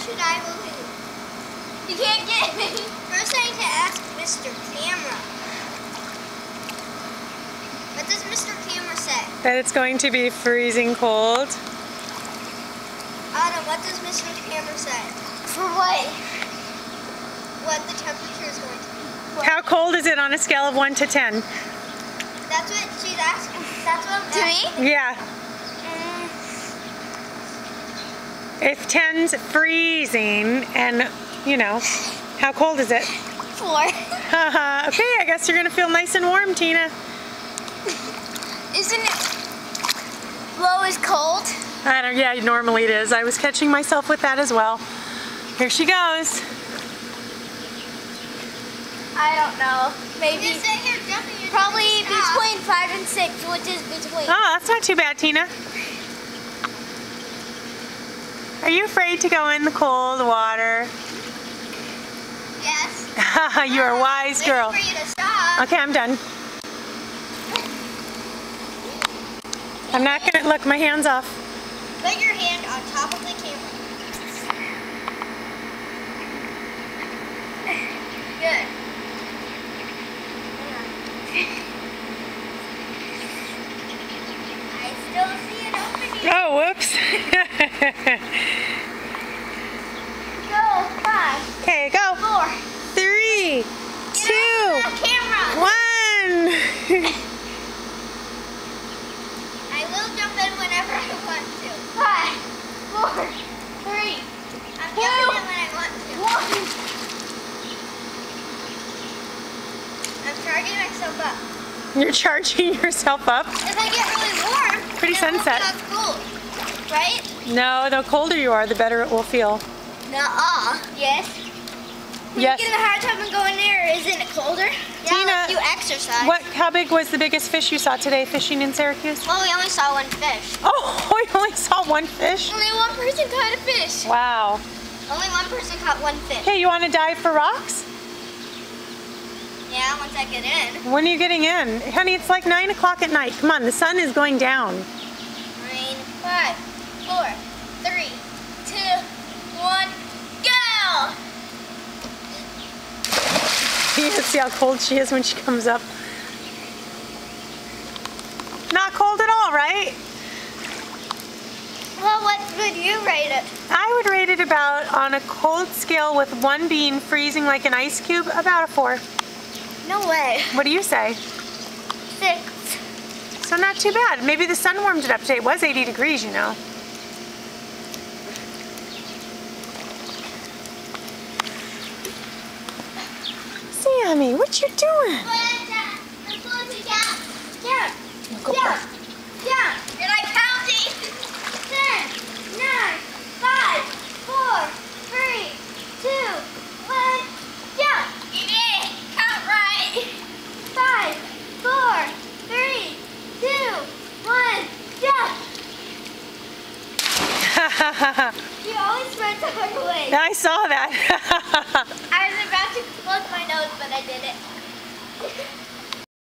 should I believe? You can't get me. First I need to ask Mr. Camera. What does Mr. Camera say? That it's going to be freezing cold. Anna, what does Mr. Camera say? For what? What the temperature is going to be. What? How cold is it on a scale of 1 to 10? That's what she's asking. That's what I'm asking. To me? Yeah. If 10's freezing and, you know, how cold is it? 4. Haha. Okay, I guess you're going to feel nice and warm, Tina. Isn't it low is cold? I don't, yeah, normally it is. I was catching myself with that as well. Here she goes. I don't know. Maybe. Probably between 5 and 6, which is between. Oh, that's not too bad, Tina. Are you afraid to go in the cold water? Yes. You're a wise girl. For you to stop. Okay, I'm done. I'm not gonna look. My hand's off. Put your hand on top of the camera. Good. I still see it opening. Oh, whoops. Go, 5. Okay, go. 4. 3, 2, Camera. 1. I will jump in whenever I want to. 5, 4, 3. I'm jumping in when I want to. 1. I'm charging myself up. You're charging yourself up? If I get really warm, Pretty it won't sunset. feel cold, right? No, the colder you are, the better it will feel. Nuh-uh. Yes. When Yes. you get in the hot tub and go in there, isn't it colder? Yeah, Tina, like you exercise. How big was the biggest fish you saw today fishing in Syracuse? Well, we only saw one fish. Oh, we only saw one fish? Only one person caught a fish. Wow. Only one person caught one fish. Okay, you want to dive for rocks? Yeah, once I get in. When are you getting in? Honey, it's like 9 o'clock at night. Come on, the sun is going down. 9, 5, 4, 3, 2, 1, go! You can see how cold she is when she comes up. Not cold at all, right? Well, what would you rate it? I would rate it about, on a cold scale with 1 being freezing like an ice cube, about a 4. No way. What do you say? 6. So not too bad. Maybe the sun warmed it up today. It was 80 degrees, you know. Sammy, what you doing? I'm going to down. Down. Go Down. first. Down. And I counting. 10, 9, 5, 4, 3, 2, 1, down. You did it. Count right. 5, 4, 3, 2, 1, down. You always went the other way. I saw that. I was about to close my nose, but I didn't.